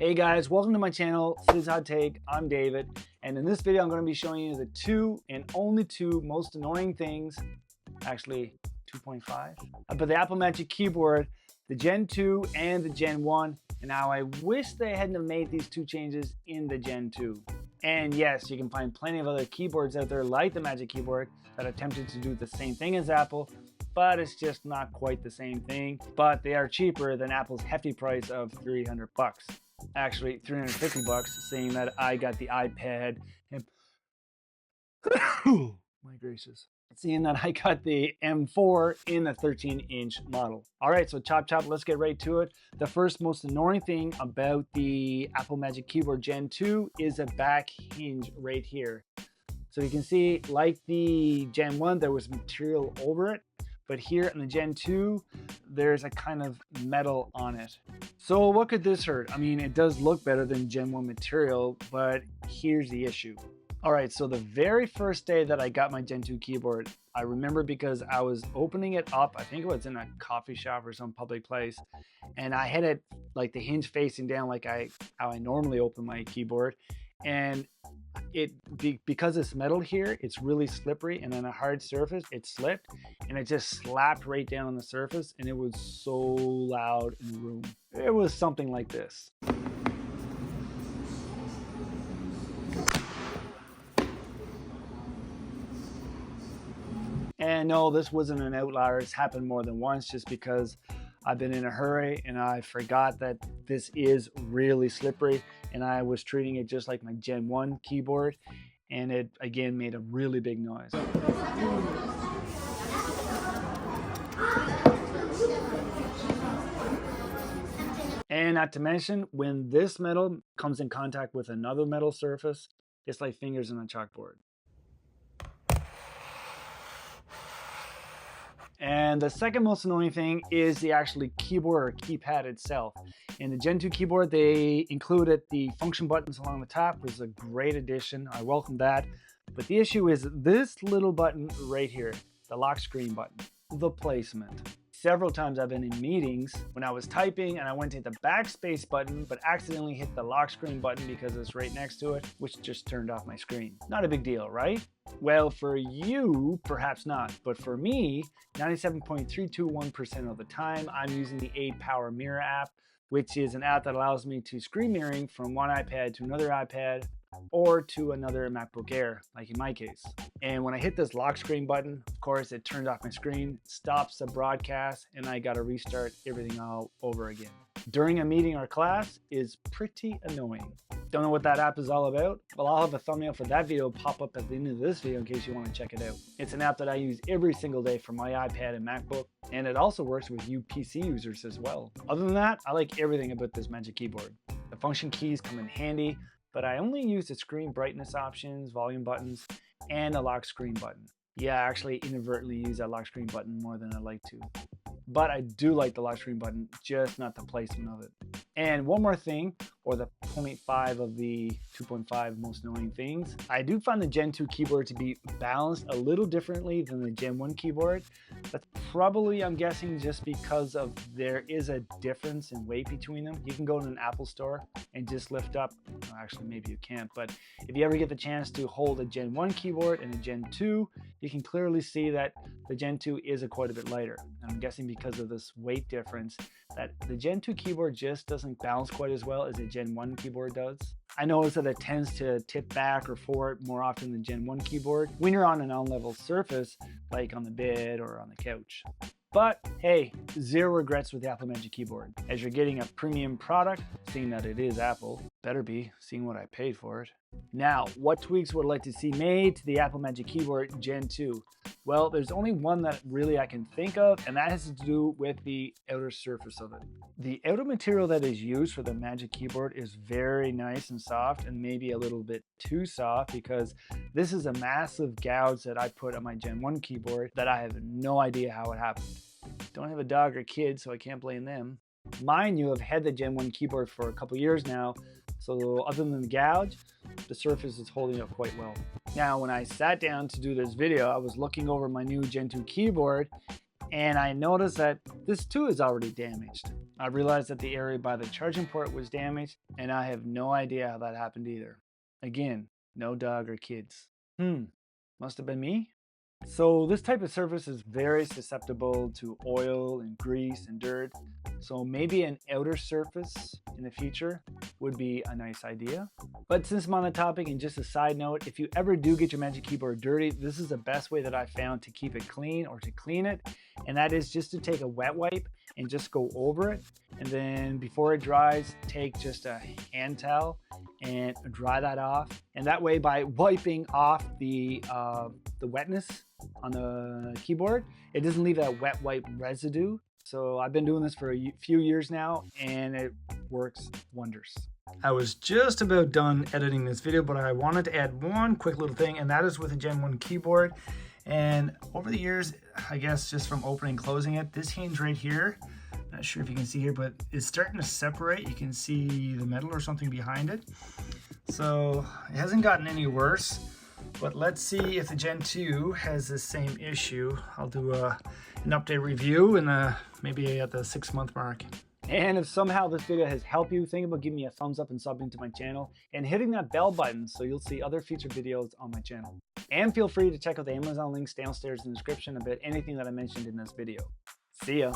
Hey guys, welcome to my channel, Sid's Hot Take. I'm David, and in this video I'm going to be showing you the two and only two most annoying things, actually 2.5, about the Apple Magic Keyboard, the Gen 2 and the Gen 1, and how I wish they hadn't have made these two changes in the Gen 2. And yes, you can find plenty of other keyboards out there like the Magic Keyboard that attempted to do the same thing as Apple, but it's just not quite the same thing. But they are cheaper than Apple's hefty price of $300. Actually, $350, seeing that I got the iPad and my gracious. Seeing that I got the M4 in the 13-inch model. All right, so chop, let's get right to it. The first most annoying thing about the Apple Magic Keyboard Gen 2 is a back hinge right here. So you can see, like the Gen 1, there was material over it, but here in the Gen 2, there's a kind of metal on it. So what could this hurt? I mean, it does look better than Gen 1 material, but here's the issue. All right, so the very first day that I got my Gen 2 keyboard, I remember because I was opening it up, I think it was in a coffee shop or some public place, and I had it like the hinge facing down like how I normally open my keyboard, and because it's metal here, it's really slippery, and on a hard surface, it slipped, and it just slapped right down on the surface, and it was so loud in the room. It was something like this. And no, this wasn't an outlier. It's happened more than once just because I've been in a hurry and I forgot that this is really slippery, and I was treating it just like my Gen 1 keyboard, and it again made a really big noise. And not to mention, when this metal comes in contact with another metal surface, it's like fingers on a chalkboard. And the second most annoying thing is the actually keyboard or keypad itself. In the Gen 2 keyboard, they included the function buttons along the top, which is a great addition. I welcome that. But the issue is this little button right here, the lock screen button, the placement. Several times I've been in meetings when I was typing and I went to hit the backspace button, but accidentally hit the lock screen button because it's right next to it, which just turned off my screen. Not a big deal, right? Well, for you, perhaps not, but for me, 97.321% of the time, I'm using the APower Mirror app, which is an app that allows me to screen mirroring from one iPad to another iPad or to another MacBook Air, like in my case. And when I hit this lock screen button, of course, it turns off my screen, stops the broadcast, and I gotta restart everything all over again. During a meeting or class is pretty annoying. Don't know what that app is all about? Well, I'll have a thumbnail for that video pop up at the end of this video in case you want to check it out. It's an app that I use every single day for my iPad and MacBook, and it also works with you PC users as well. Other than that, I like everything about this Magic Keyboard. The function keys come in handy, but I only use the screen brightness options, volume buttons, and the lock screen button. Yeah, I actually inadvertently use that lock screen button more than I like to. But I do like the lock screen button, just not the placement of it. And one more thing, or the 0.5 of the 2.5 most annoying things, I do find the Gen 2 keyboard to be balanced a little differently than the Gen 1 keyboard. That's probably, I'm guessing, just because of there is a difference in weight between them. You can go to an Apple store and just lift up, well, actually maybe you can't, but if you ever get the chance to hold a Gen 1 keyboard and a Gen 2, you can clearly see that the Gen 2 is quite a bit lighter. And I'm guessing because of this weight difference, that the Gen 2 keyboard just doesn't balance quite as well as the Gen 1 keyboard does. I notice that it tends to tip back or forward more often than Gen 1 keyboard when you're on an unlevel surface, like on the bed or on the couch. But hey, zero regrets with the Apple Magic Keyboard. As you're getting a premium product, seeing that it is Apple, better be, seeing what I paid for it. Now, what tweaks would I like to see made to the Apple Magic Keyboard Gen 2? Well, there's only one that really I can think of, and that has to do with the outer surface of it. The outer material that is used for the Magic Keyboard is very nice and soft, and maybe a little bit too soft, because this is a massive gouge that I put on my Gen 1 keyboard that I have no idea how it happened. Don't have a dog or kid, so I can't blame them. Mind you, I've had the Gen 1 keyboard for a couple years now, so other than the gouge, the surface is holding up quite well. Now, when I sat down to do this video, I was looking over my new Gen 2 keyboard, and I noticed that this too is already damaged. I realized that the area by the charging port was damaged, and I have no idea how that happened either. Again, no dog or kids. Must have been me? So this type of surface is very susceptible to oil and grease and dirt. So maybe an outer surface in the future would be a nice idea. But since I'm on the topic, and just a side note, if you ever do get your Magic Keyboard dirty, this is the best way that I found to keep it clean or to clean it. And that is just to take a wet wipe and just go over it. And then before it dries, take just a hand towel and dry that off. And that way, by wiping off the wetness on the keyboard, it doesn't leave that wet wipe residue. So I've been doing this for a few years now, and it works wonders. I was just about done editing this video, but I wanted to add one quick little thing, and that is with the Gen 1 keyboard. And over the years, I guess just from opening and closing it, this hinge right here, not sure if you can see here, but it's starting to separate. You can see the metal or something behind it. So it hasn't gotten any worse, but let's see if the Gen 2 has the same issue. I'll do an update review in maybe at the 6-month mark. And if somehow this video has helped you, think about giving me a thumbs up and subbing to my channel and hitting that bell button so you'll see other featured videos on my channel. And feel free to check out the Amazon links downstairs in the description about anything that I mentioned in this video. See ya.